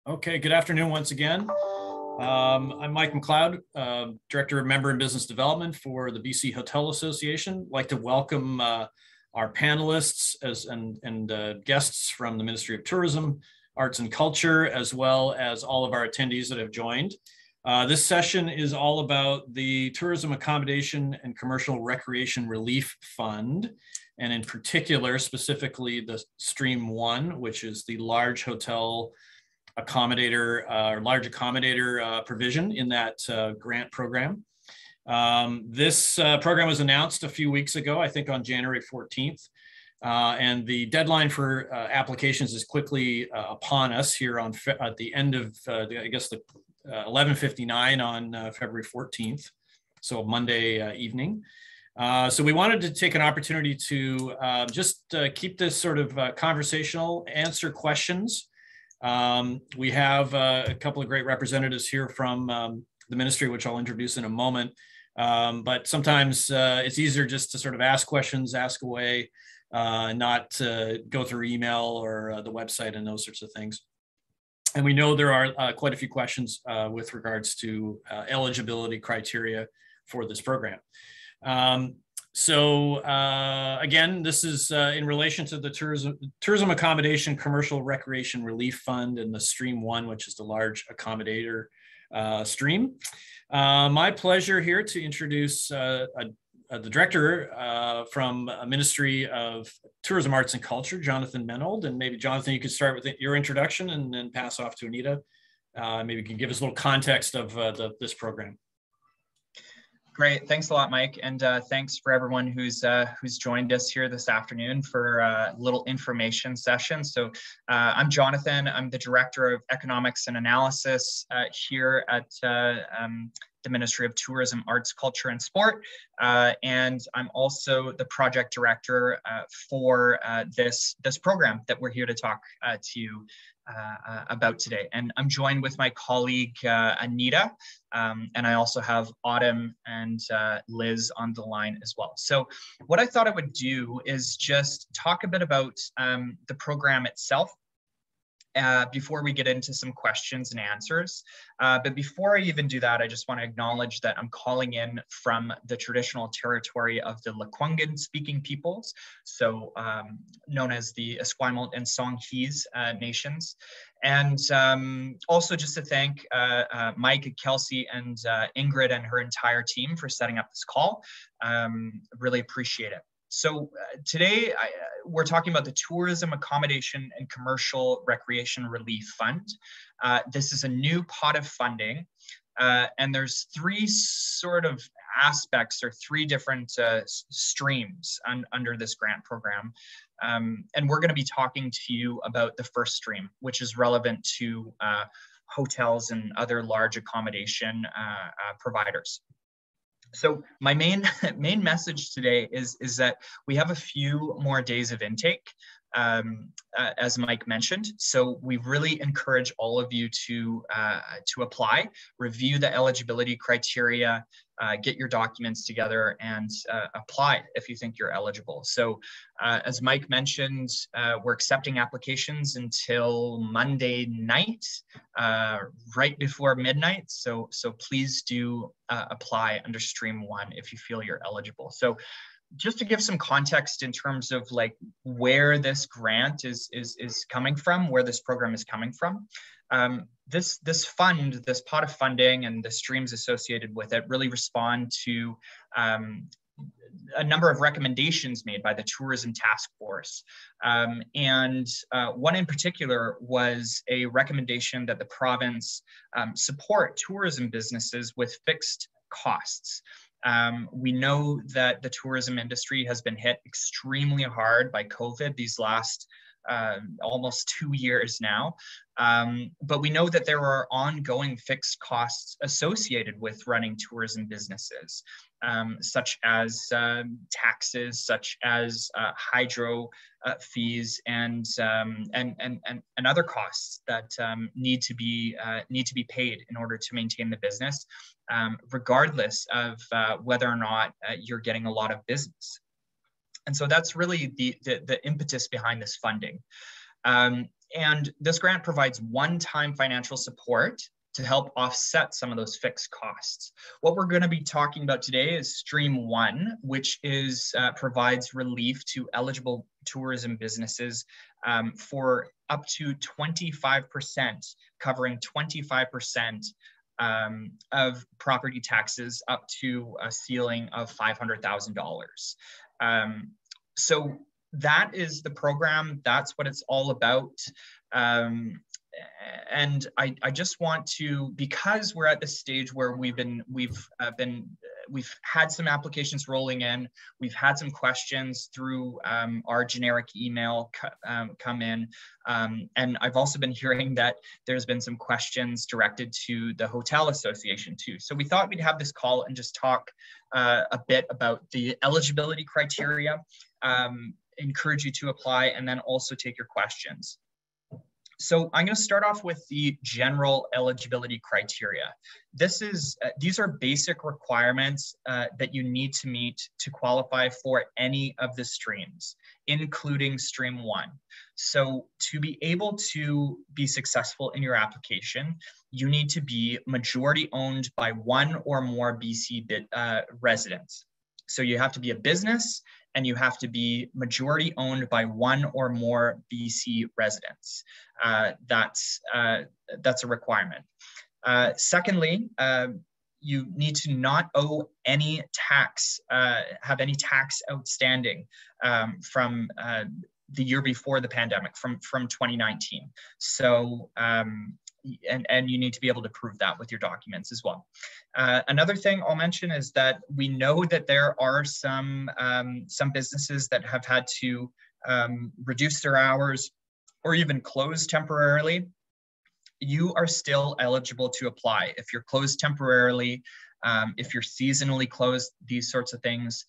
Okay, good afternoon once again. I'm Mike McLeod, Director of Member and Business Development for the BC Hotel Association. I'd like to welcome our panelists and guests from the Ministry of Tourism, Arts and Culture, as well as all of our attendees that have joined. This session is all about the Tourism Accommodation and Commercial Recreation Relief Fund, and in particular, specifically the Stream 1, which is the large hotel accommodator or large accommodator provision in that grant program. This program was announced a few weeks ago, I think on January 14th. And the deadline for applications is quickly upon us here at the end of, I guess, the 11:59 on February 14th, so Monday evening. So we wanted to take an opportunity to just keep this sort of conversational, answer questions. We have a couple of great representatives here from the ministry, which I'll introduce in a moment. But sometimes it's easier just to sort of ask questions, ask away, not go through email or the website and those sorts of things. And we know there are quite a few questions with regards to eligibility criteria for this program. Again, this is in relation to the Tourism Accommodation Commercial Recreation Relief Fund and the Stream 1, which is the large accommodator stream. My pleasure here to introduce the director from Ministry of Tourism, Arts and Culture, Jonathan Menold. And maybe, Jonathan, you could start with your introduction and then pass off to Anita. Maybe you can give us a little context of this program. Great, thanks a lot, Mike, and thanks for everyone who's joined us here this afternoon for a little information session. So I'm Jonathan. I'm the Director of Economics and Analysis here at the Ministry of Tourism, Arts, Culture, and Sport, and I'm also the Project Director for this program that we're here to talk to you about today. And I'm joined with my colleague Anita, and I also have Autumn and Liz on the line as well. So what I thought I would do is just talk a bit about the program itself before we get into some questions and answers. But before I even do that, I just want to acknowledge that I'm calling in from the traditional territory of the Lekwungen speaking peoples, so known as the Esquimalt and Songhees nations. And also just to thank Mike, Kelsey, and Ingrid and her entire team for setting up this call. Really appreciate it. So today we're talking about the Tourism Accommodation and Commercial Recreation Relief Fund. This is a new pot of funding, and there's three sort of aspects or three different streams under this grant program. And we're going to be talking to you about the first stream, which is relevant to hotels and other large accommodation providers. So my main message today is that we have a few more days of intake, as Mike mentioned. So we really encourage all of you to apply, review the eligibility criteria, get your documents together, and apply if you think you're eligible. So as Mike mentioned, we're accepting applications until Monday night, right before midnight. So please do apply under Stream 1 if you feel you're eligible. So just to give some context in terms of like where this grant is coming from, where this program is coming from, this fund, this pot of funding and the streams associated with it really respond to a number of recommendations made by the Tourism Task Force. And one in particular was a recommendation that the province support tourism businesses with fixed costs. We know that the tourism industry has been hit extremely hard by COVID these last almost 2 years now. But we know that there are ongoing fixed costs associated with running tourism businesses, such as taxes, such as hydro fees, and other costs that need to be paid in order to maintain the business, regardless of whether or not you're getting a lot of business. And so that's really the impetus behind this funding. And this grant provides one-time financial support to help offset some of those fixed costs. What we're going to be talking about today is Stream 1, which provides relief to eligible tourism businesses for up to 25%, covering 25% of property taxes up to a ceiling of $500,000. So that is the program. That's what it's all about. And I just want to, because we're at this stage where we've had some applications rolling in, we've had some questions through our generic email come in, and I've also been hearing that there's been some questions directed to the Hotel Association too. So we thought we'd have this call and just talk a bit about the eligibility criteria, encourage you to apply, and then also take your questions. So I'm going to start off with the general eligibility criteria. These are basic requirements that you need to meet to qualify for any of the streams, including Stream 1. So to be able to be successful in your application, you need to be majority owned by one or more BC residents. So you have to be a business, and you have to be majority owned by one or more BC residents. That's a requirement. Secondly, you need to not owe any tax, have any tax outstanding from the year before the pandemic, from 2019. So, and you need to be able to prove that with your documents as well. Another thing I'll mention is that we know that there are some businesses that have had to reduce their hours or even close temporarily. You are still eligible to apply. If you're closed temporarily, if you're seasonally closed, these sorts of things,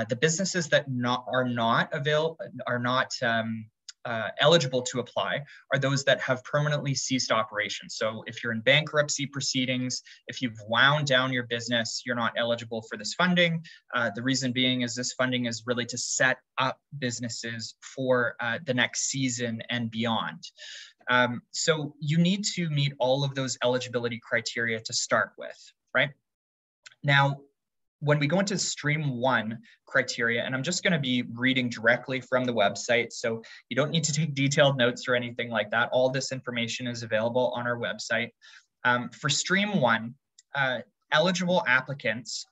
the businesses that are not eligible to apply are those that have permanently ceased operations. So if you're in bankruptcy proceedings, if you've wound down your business, you're not eligible for this funding. The reason being is this funding is really to set up businesses for the next season and beyond. So you need to meet all of those eligibility criteria to start with, right? Now, when we go into Stream 1 criteria, and I'm just going to be reading directly from the website, so you don't need to take detailed notes or anything like that. All this information is available on our website. For Stream 1, eligible applicants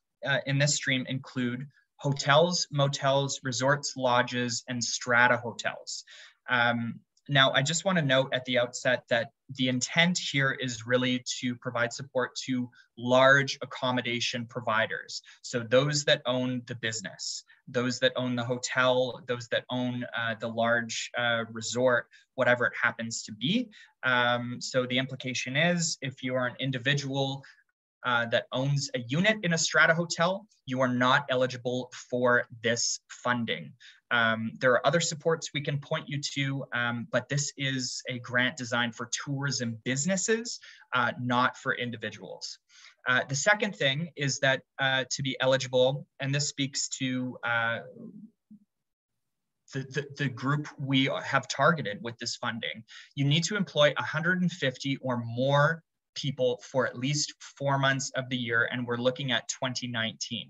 in this stream include hotels, motels, resorts, lodges, and strata hotels. Now, I just want to note at the outset that the intent here is really to provide support to large accommodation providers. So those that own the business, those that own the hotel, those that own the large resort, whatever it happens to be. So the implication is, if you are an individual that owns a unit in a strata hotel, you are not eligible for this funding. There are other supports we can point you to, but this is a grant designed for tourism businesses, not for individuals. The second thing is that to be eligible, and this speaks to the group we have targeted with this funding, you need to employ 150 or more people for at least 4 months of the year, and we're looking at 2019.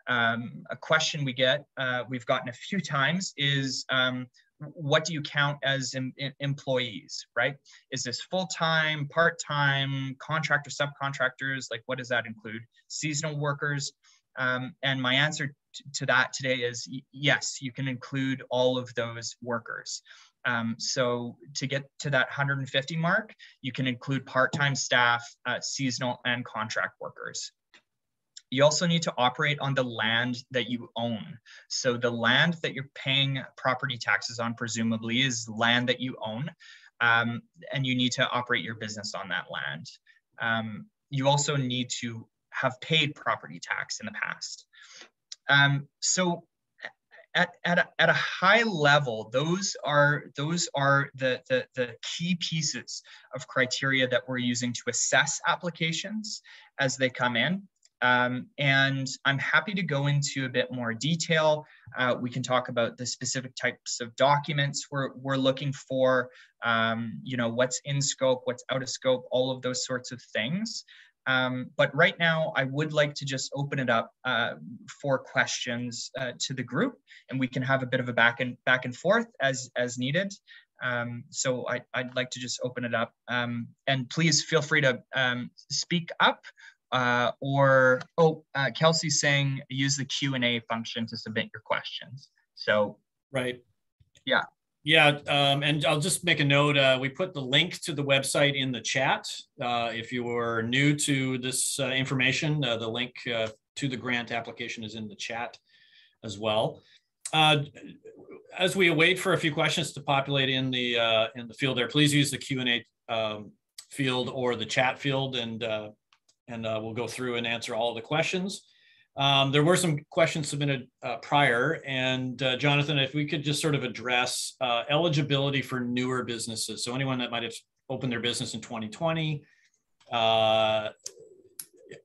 A question we've gotten a few times is, what do you count as employees, right? Is this full-time, part-time, contractor, subcontractors? Like, what does that include? Seasonal workers? And my answer to that today is yes, you can include all of those workers. So to get to that 150 mark, you can include part-time staff, seasonal and contract workers. You also need to operate on the land that you own. So the land that you're paying property taxes on, presumably, is land that you own, and you need to operate your business on that land. You also need to have paid property tax in the past. So at a high level, those are the key pieces of criteria that we're using to assess applications as they come in. And I'm happy to go into a bit more detail. We can talk about the specific types of documents we're looking for, what's in scope, what's out of scope, all of those sorts of things. But right now, I would like to just open it up for questions to the group, and we can have a bit of a back and forth as needed. So I'd like to just open it up, and please feel free to speak up. Kelsey's saying use the Q&A function to submit your questions. So right. Yeah. Yeah, and I'll just make a note. We put the link to the website in the chat. If you are new to this information, the link to the grant application is in the chat as well. As we await for a few questions to populate in the field there, please use the Q&A field or the chat field, and we'll go through and answer all of the questions. There were some questions submitted prior, and Jonathan, if we could just sort of address eligibility for newer businesses. So anyone that might have opened their business in 2020,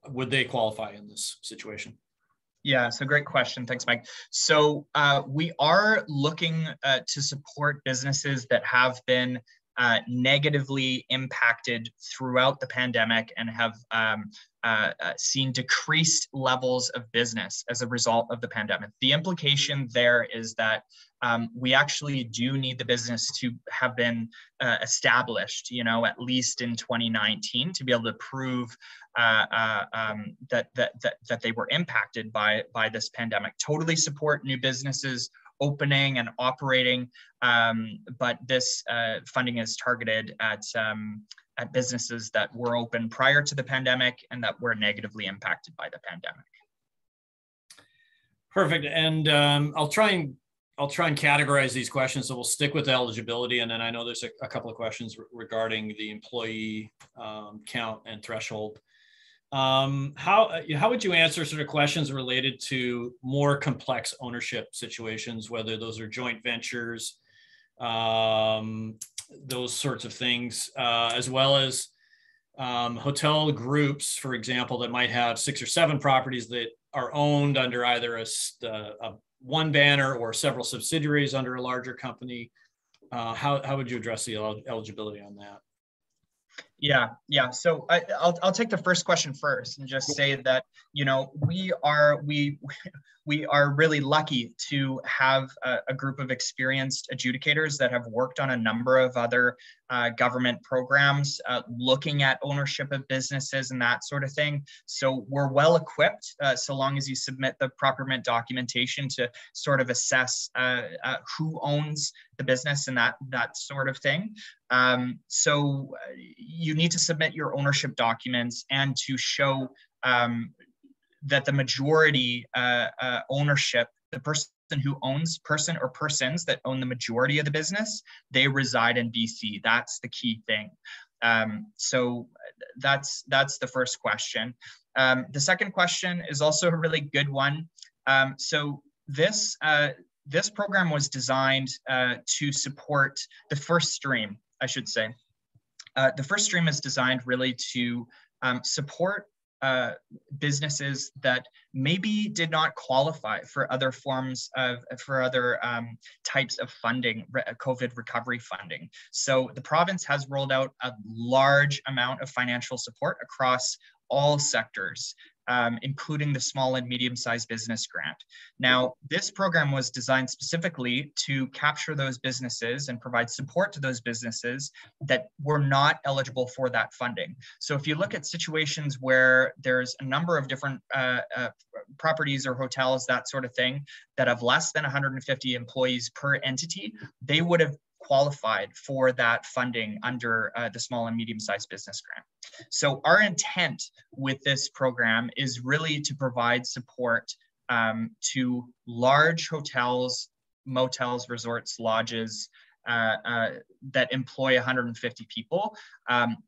would they qualify in this situation? Yeah, so great question. Thanks, Mike. So we are looking to support businesses that have been negatively impacted throughout the pandemic and have seen decreased levels of business as a result of the pandemic. The implication there is that we actually do need the business to have been established, at least in 2019, to be able to prove that they were impacted by this pandemic. Totally support new businesses opening and operating, but this funding is targeted at businesses that were open prior to the pandemic and that were negatively impacted by the pandemic. Perfect. And I'll try and categorize these questions. So we'll stick with eligibility, and then I know there's a couple of questions regarding the employee count and threshold. How would you answer sort of questions related to more complex ownership situations, whether those are joint ventures, those sorts of things, as well as hotel groups, for example, that might have 6 or 7 properties that are owned under either a one banner or several subsidiaries under a larger company? How would you address the eligibility on that? Yeah. So I'll take the first question first and just say that we are really lucky to have a group of experienced adjudicators that have worked on a number of other government programs looking at ownership of businesses and that sort of thing. So we're well equipped so long as you submit the proper documentation to sort of assess who owns the business and that sort of thing. So you need to submit your ownership documents and to show that the majority ownership, the person who owns, person or persons that own the majority of the business, they reside in BC. That's the key thing. So that's the first question. The second question is also a really good one. So this program was designed to support the first stream, I should say. The first stream is designed really to support businesses that maybe did not qualify for other forms of, types of funding, COVID recovery funding. So the province has rolled out a large amount of financial support across all sectors, including the small and medium-sized business grant. Now, this program was designed specifically to capture those businesses and provide support to those businesses that were not eligible for that funding. So if you look at situations where there's a number of different properties or hotels, that sort of thing, that have less than 150 employees per entity, they would have qualified for that funding under the small and medium-sized business grant. So our intent with this program is really to provide support to large hotels, motels, resorts, lodges that employ 150 people,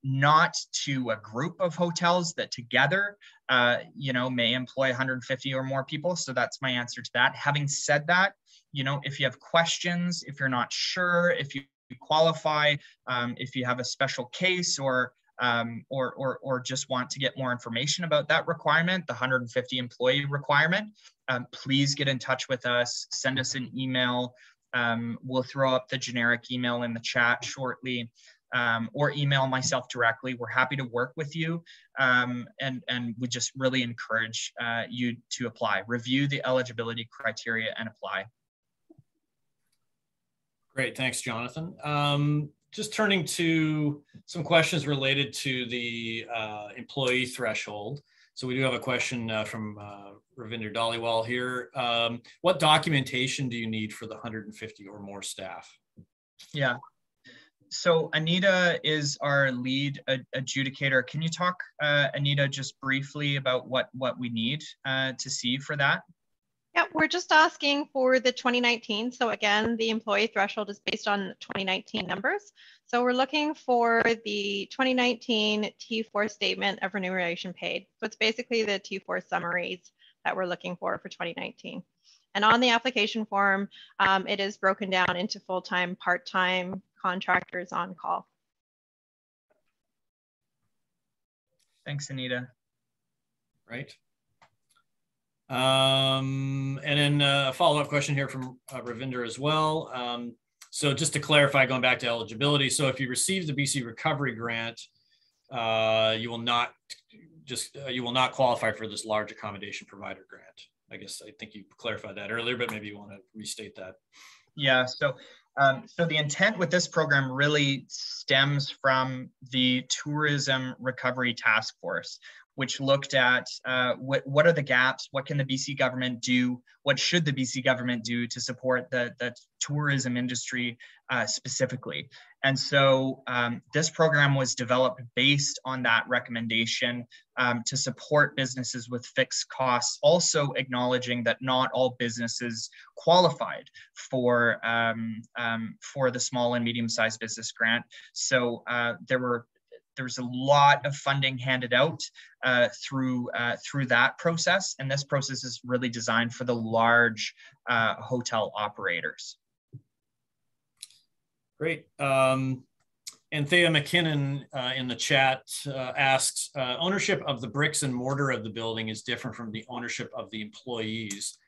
not to a group of hotels that together, may employ 150 or more people. So that's my answer to that. Having said that, if you have questions, if you're not sure, if you qualify, if you have a special case or or just want to get more information about that requirement, the 150 employee requirement, please get in touch with us, send us an email. We'll throw up the generic email in the chat shortly, or email myself directly. We're happy to work with you, and we just really encourage you to apply. Review the eligibility criteria and apply. Great, thanks, Jonathan. Just turning to some questions related to the employee threshold. So we do have a question from Ravinder Dhaliwal here. What documentation do you need for the 150 or more staff? Yeah. So Anita is our lead adjudicator. Can you talk, Anita, just briefly about what we need to see for that? Yeah, we're just asking for the 2019. So again, the employee threshold is based on 2019 numbers. So we're looking for the 2019 T4 statement of remuneration paid. So it's basically the T4 summaries that we're looking for 2019. And on the application form, it is broken down into full-time, part-time, contractors on call. Thanks, Anita. Right. And then a follow-up question here from Ravinder as well. So just to clarify, going back to eligibility, so if you receive the BC Recovery Grant, you will not qualify for this large accommodation provider grant. I guess I think you clarified that earlier, but maybe you want to restate that. Yeah, so the intent with this program really stems from the Tourism Recovery Task Force, which looked at what are the gaps, what can the BC government do, what should the BC government do to support the tourism industry specifically. And so this program was developed based on that recommendation to support businesses with fixed costs, also acknowledging that not all businesses qualified for the small and medium-sized business grant. So there's a lot of funding handed out through that process, and this process is really designed for the large hotel operators. Great. Anthea McKinnon in the chat asks, ownership of the bricks and mortar of the building is different from the ownership of the employees.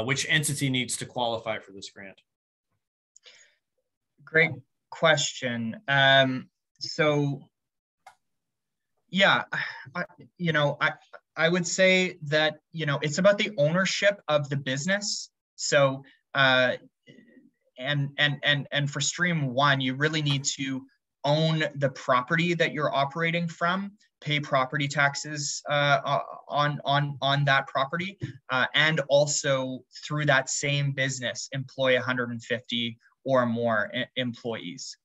Which entity needs to qualify for this grant? Great question. So yeah, I would say that, it's about the ownership of the business. So, and for Stream 1, you really need to own the property that you're operating from, pay property taxes on that property, and also through that same business, employ 150 or more employees.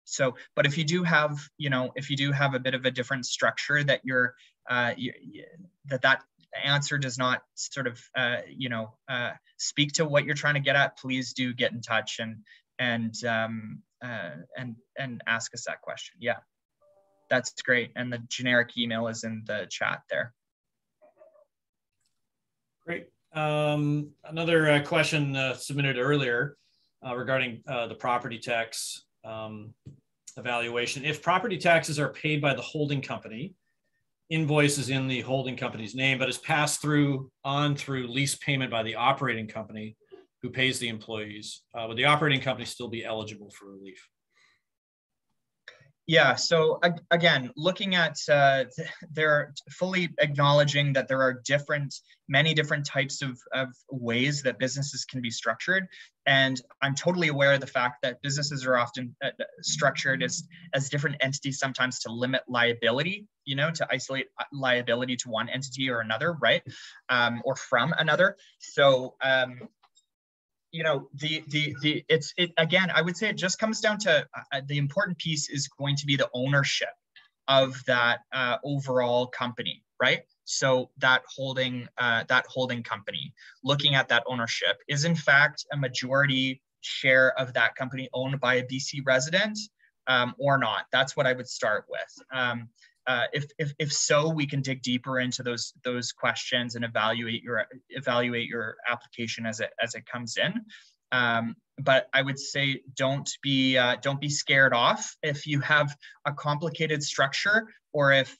So, but if you do have, a bit of a different structure that that answer does not sort of, speak to what you're trying to get at, please do get in touch and ask us that question. Yeah, that's great. And the generic email is in the chat there. Great. Another question submitted earlier regarding the property tax evaluation. If property taxes are paid by the holding company, invoice is in the holding company's name, but is passed on through lease payment by the operating company who pays the employees, would the operating company still be eligible for relief? Yeah, so again, looking at, they're fully acknowledging that there are many different types of ways that businesses can be structured. And I'm totally aware of the fact that businesses are often structured as different entities, sometimes to limit liability, to isolate liability to one entity or another, right? Or from another. So, again, I would say it just comes down to the important piece is going to be the ownership of that overall company, right? So that holding company, looking at that ownership, is in fact a majority share of that company owned by a BC resident or not? That's what I would start with. If so, we can dig deeper into those questions and evaluate your application as it comes in. But I would say don't be scared off if you have a complicated structure, or if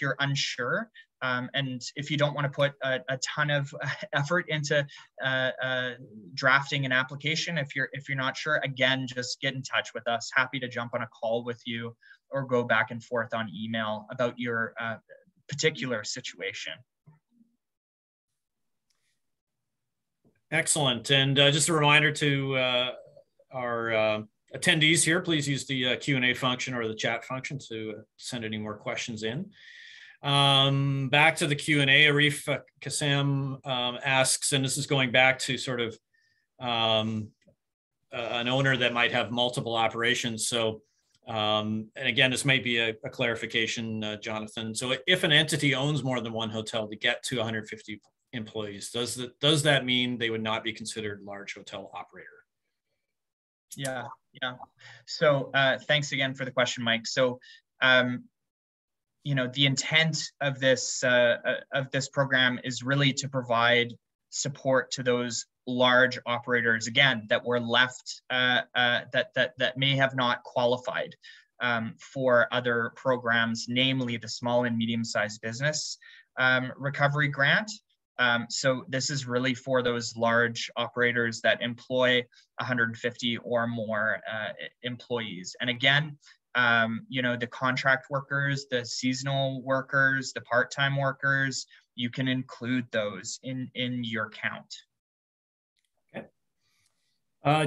you're unsure. And if you don't want to put a ton of effort into drafting an application, if you're not sure, again, just get in touch with us. Happy to jump on a call with you or go back and forth on email about your particular situation. Excellent. And just a reminder to our attendees here, please use the Q&A function or the chat function to send any more questions in. Back to the Q&A, Arif Kassam asks, and this is going back to sort of an owner that might have multiple operations. So, and again, this may be a clarification, Jonathan. So if an entity owns more than one hotel to get to 150 employees, does that mean they would not be considered large hotel operator? Yeah. So thanks again for the question, Mike. So, the intent of this program is really to provide support to those large operators, again, that were left that may have not qualified for other programs, namely the small and medium-sized business recovery grant. So this is really for those large operators that employ 150 or more employees. And again, the contract workers, the seasonal workers, the part-time workers, you can include those in your count. Okay.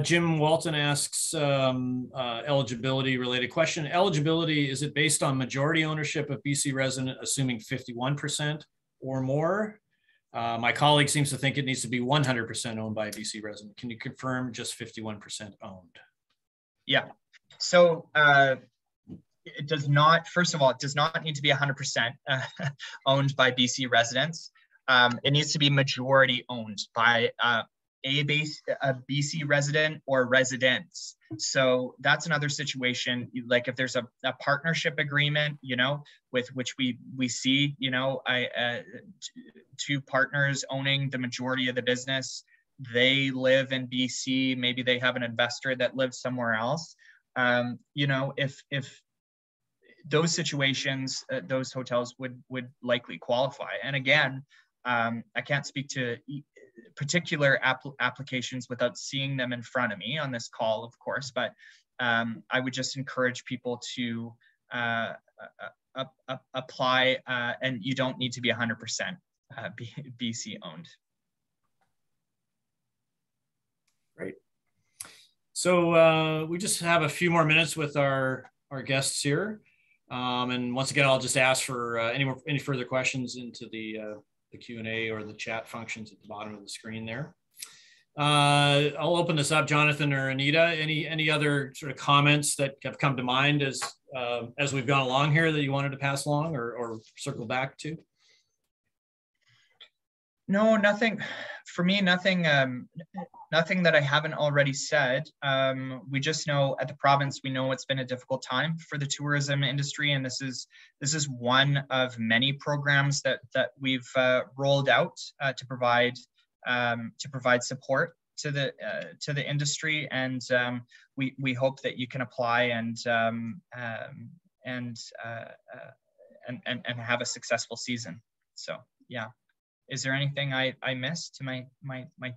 Jim Walton asks eligibility related question. Eligibility, is it based on majority ownership of BC resident, assuming 51% or more? My colleague seems to think it needs to be 100% owned by a BC resident. Can you confirm just 51% owned? Yeah. So it does not, first of all, it does not need to be 100% owned by BC residents. It needs to be majority owned by a BC resident or residents. So that's another situation. Like if there's a partnership agreement, with which we see, two partners owning the majority of the business, they live in BC, maybe they have an investor that lives somewhere else. If those situations, those hotels would likely qualify. And again, I can't speak to particular applications without seeing them in front of me on this call, of course, but I would just encourage people to apply, and you don't need to be 100% BC owned. Great. So we just have a few more minutes with our guests here. And once again, I'll just ask for any further questions into the Q&A or the chat functions at the bottom of the screen there. I'll open this up, Jonathan or Anita. Any other sort of comments that have come to mind as we've gone along here that you wanted to pass along or circle back to? No, nothing. For me, nothing that I haven't already said. We just know at the province, we know it's been a difficult time for the tourism industry, and this is one of many programs that we've rolled out to provide support to the industry, and we hope that you can apply and have a successful season. So yeah. Is there anything I missed to my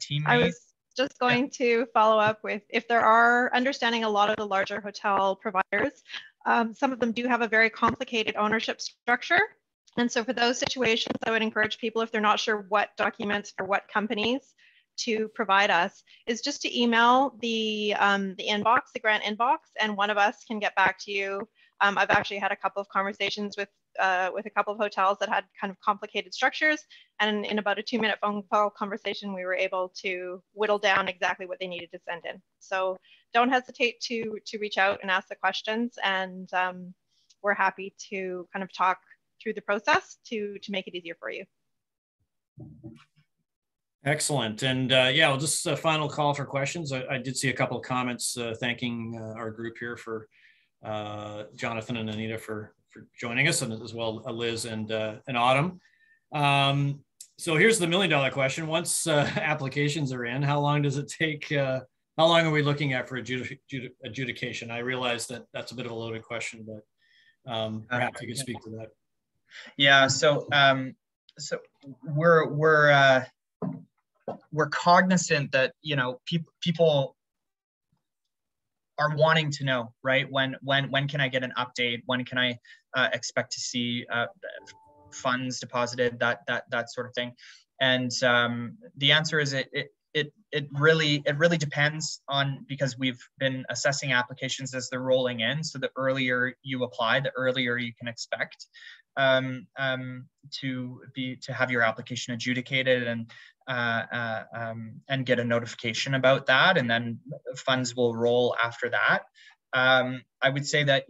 teammates? I was just going to follow up with, if there are, understanding a lot of the larger hotel providers, some of them do have a very complicated ownership structure. And so for those situations, I would encourage people, if they're not sure what documents for what companies to provide us, is just to email the inbox, the grant inbox, and one of us can get back to you. I've actually had a couple of conversations with a couple of hotels that had kind of complicated structures, and in about a 2-minute phone call conversation, we were able to whittle down exactly what they needed to send in. So don't hesitate to reach out and ask the questions, and we're happy to kind of talk through the process to make it easier for you. Excellent. And yeah, well, just a final call for questions. I did see a couple of comments thanking our group here for Jonathan and Anita for joining us, and as well Liz and Autumn. So here's the $1 million question. Once applications are in, how long does it take? How long are we looking at for adjudication? I realize that that's a bit of a loaded question, but perhaps you could speak to that. Yeah. So we're cognizant that people are wanting to know, right? When can I get an update? When can I expect to see funds deposited? That sort of thing. And the answer is it really depends on, because we've been assessing applications as they're rolling in. So the earlier you apply, the earlier you can expect to have your application adjudicated and get a notification about that, and then funds will roll after that. I would say that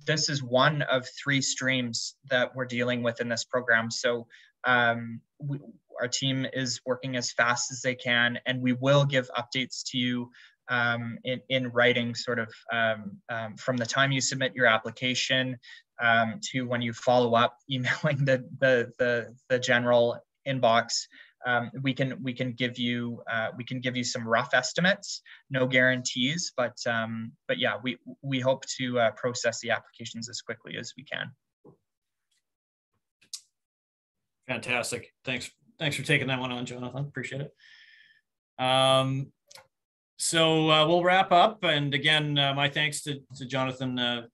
this is one of 3 streams that we're dealing with in this program. So our team is working as fast as they can, and we will give updates to you in writing, sort of from the time you submit your application to when you follow up, emailing the general inbox. We can give you some rough estimates, no guarantees, but yeah, we hope to process the applications as quickly as we can. Fantastic. Thanks for taking that one on, Jonathan. Appreciate it. So we'll wrap up. And again, my thanks to Jonathan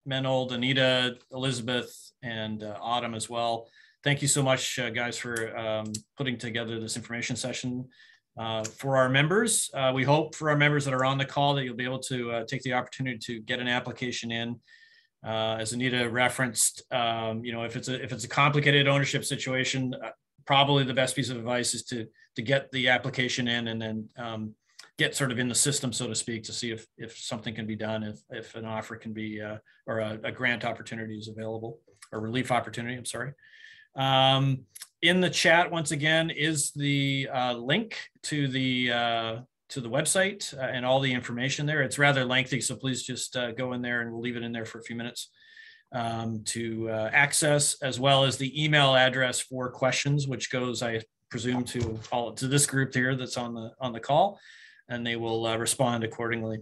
Menold, Anita, Elizabeth, and Autumn as well. Thank you so much, guys, for putting together this information session for our members. We hope for our members that are on the call that you'll be able to take the opportunity to get an application in. As Anita referenced, if it's a complicated ownership situation, probably the best piece of advice is to get the application in and then get sort of in the system, so to speak, to see if something can be done, if an offer can be, or a grant opportunity is available, or relief opportunity, I'm sorry. In the chat, once again, is the link to the website and all the information there. It's rather lengthy, so please just go in there, and we'll leave it in there for a few minutes to access, as well as the email address for questions, which goes, I presume, to this group here that's on the call, and they will respond accordingly.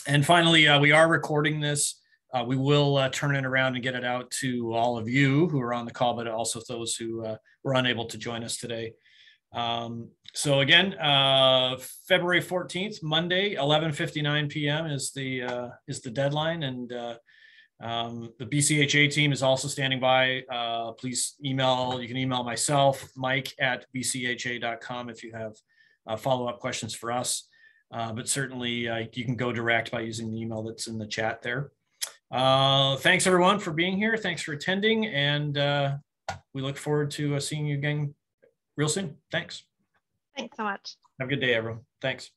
And finally, we are recording this. We will turn it around and get it out to all of you who are on the call, but also those who were unable to join us today. So again, February 14th, Monday, 11:59 p.m. is the deadline, and the BCHA team is also standing by. Please you can email myself, mike@bcha.com, if you have follow-up questions for us. But certainly you can go direct by using the email that's in the chat there. Thanks everyone for being here. Thanks for attending, and we look forward to seeing you again real soon. Thanks. Thanks so much. Have a good day, everyone. Thanks.